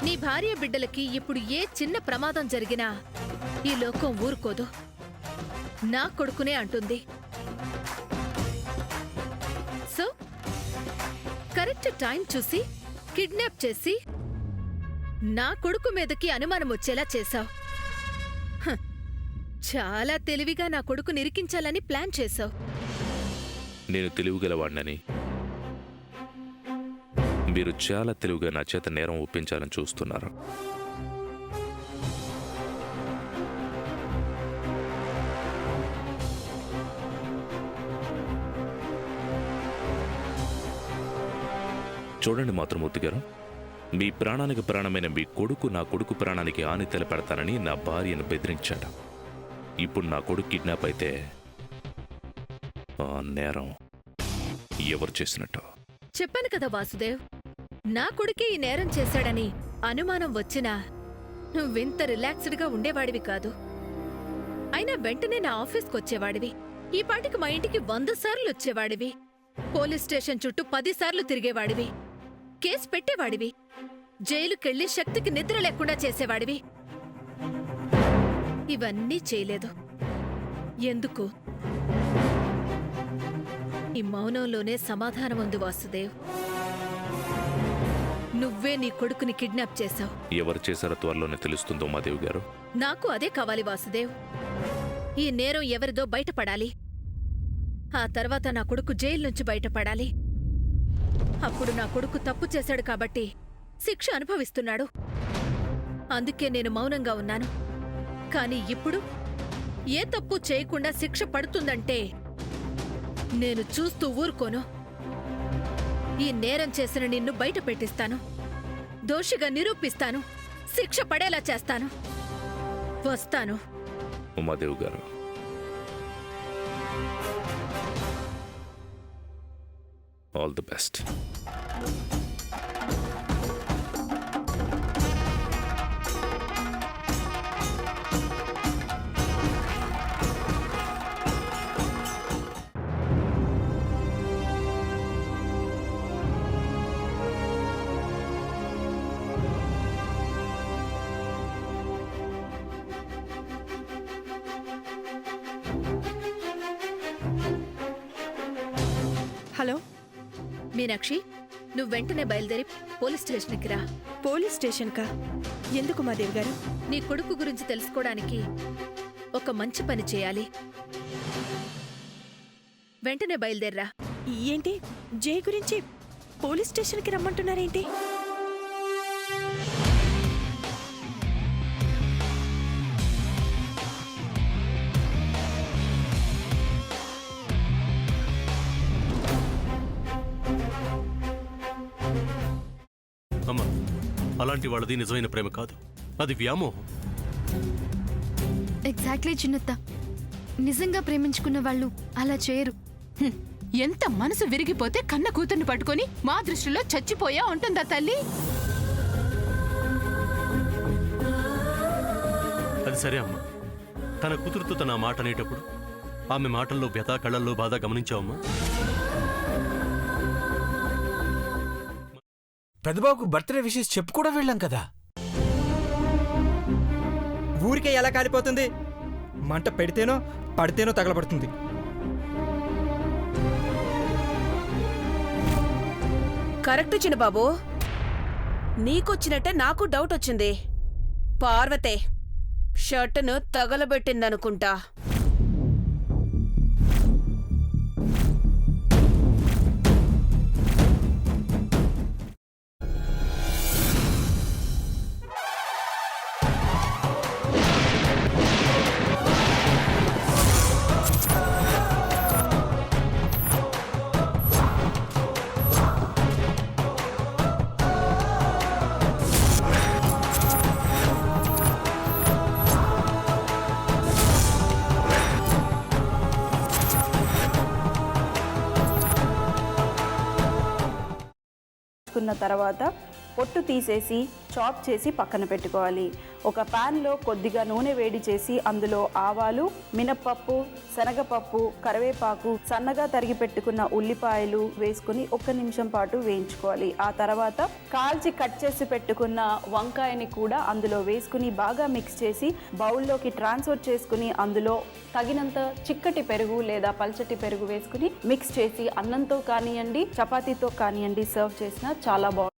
నీ భార్య బిడ్డలకి ఇప్పుడు ఏ చిన్న ప్రమాదం జరిగినా ఈ లోకం ఊరుకోదు. నా కొడుకునే అంటుంది. సో కరెక్ట్ టైం చూసి కిడ్నాప్ చేసి నా కొడుకు మీదకి అనుమానం వచ్చేలా చేశావు. చాలా తెలివిగా నా కొడుకు నిరికించాలని ప్లాన్ చేశావు. నేను తెలివిగలవాణ్ణని మీరు చాలా తెలివిగా నా చేత నేరం ఒప్పించాలని చూస్తున్నారు. చూడండి మాతృమూర్తి గారు, మీ ప్రాణానికి ప్రాణమైన మీ కొడుకు నా కొడుకు ప్రాణానికి హాని తలపెడతానని నా భార్యను బెదిరించాడు. ఇప్పుడు నా కొడుకు కిడ్నాప్ అయితే ఆ నేరం ఎవరు చేసినట్టు? చెప్పాను కదా వాసుదేవ్, నా కొడుకే ఈ నేరం చేశాడని అనుమానం వచ్చినా నువ్వింత రిలాక్స్డ్గా ఉండేవాడివి కాదు. అయినా వెంటనే నా ఆఫీస్కొచ్చేవాడివి. ఈ పాటికి మా ఇంటికి 100 సార్లు వచ్చేవాడివి. పోలీస్ స్టేషన్ చుట్టూ 10 సార్లు తిరిగేవాడివి. కేసు పెట్టేవాడివి. జైలుకెళ్లి శక్తికి నిద్ర లేకుండా చేసేవాడివి. ఇవన్నీ చేయలేదు. ఎందుకు? ఈ మౌనంలోనే సమాధానం ఉంది వాసుదేవ్. నువ్వే నీ కొడుకుని కిడ్నాప్ చేశావు. ఎవరు చేశారో త్వరలోనే తెలుస్తుందో మాదేవి గారు. నాకు అదే కావాలి వాసుదేవ్. ఈ నేరం ఎవరిదో బయటపడాలి. ఆ తర్వాత నా కొడుకు జైలు నుంచి బయటపడాలి. అప్పుడు నా కొడుకు తప్పు చేశాడు కాబట్టి శిక్ష అనుభవిస్తున్నాడు. అందుకే నేను మౌనంగా ఉన్నాను. కాని ఇప్పుడు ఏ తప్పు చేయకుండా శిక్ష పడుతుందంటే నేను చూస్తూ ఊరుకోను. ఈ నేరం చేసిన నిన్ను బయట పెట్టిస్తాను. దోషిగా నిరూపిస్తాను. శిక్ష పడేలా చేస్తాను. వస్తాను. ఉమాదేవి గారు, all the best. Hello Meenakshi, నువ్వు వెంటనే బయలుదేరి పోలీస్ స్టేషన్కి రా. పోలీస్ స్టేషన్కా? ఎందుకు మాదేవి గారు? నీ కొడుకు గురించి తెలుసుకోవడానికి ఒక మంచి పని చేయాలి. వెంటనే బయలుదేర్రా. ఏంటి జై గురించి పోలీస్ స్టేషన్కి రమ్మంటున్నారేంటి? అమ్మా, అలాంటి వాళ్ళది నిజమైన ప్రేమ కాదు, అది వ్యామోహం. ఎగ్జాక్ట్లీ చిన్నత్త. నిజంగా ప్రేమించుకున్న వాళ్ళు అలా చేయరు. ఎంత మనసు విరిగిపోతే కన్న కూతుర్ని పట్టుకొని మా దృష్టిలో చచ్చిపోయా ఉంటుందా తల్లి? అది సరే అమ్మా, తన కూతురుతో తన మాట అనేటప్పుడు ఆమె మాటల్లో వ్యథ, కళ్ళల్లో బాధ గమనించావమ్మా? పెద్దబాబుకు బర్త్డే విషెస్ చెప్పు కూడా వెళ్ళాం కదా. ఊరికే ఎలా కాలిపోతుంది? మంట పెడితేనో పడితేనో తగలబడుతుంది. కరెక్ట్ చిన్నబాబు, నీకొచ్చినట్టే నాకు డౌట్ వచ్చింది. పార్వతే షర్టును తగలబెట్టిందనుకుంటా. తర్వాత పొట్టు తీసేసి చాప్ చేసి పక్కన పెట్టుకోవాలి. ఒక ప్యాన్లో కొద్దిగా నూనె వేడి చేసి అందులో ఆవాలు, మినప్పప్పు, శనగపప్పు, కరివేపాకు, సన్నగా తరిగి పెట్టుకున్న ఉల్లిపాయలు వేసుకుని 1 నిమిషం పాటు వేయించుకోవాలి. ఆ తర్వాత కాల్చి కట్ చేసి పెట్టుకున్న వంకాయని కూడా అందులో వేసుకుని బాగా మిక్స్ చేసి బౌల్లోకి ట్రాన్స్ఫర్ చేసుకుని అందులో తగినంత చిక్కటి పెరుగు లేదా పల్చటి పెరుగు వేసుకుని మిక్స్ చేసి అన్నంతో కానివ్వండి, చపాతీతో కానివ్వండి సర్వ్ చేసినా చాలా బాగుంటుంది.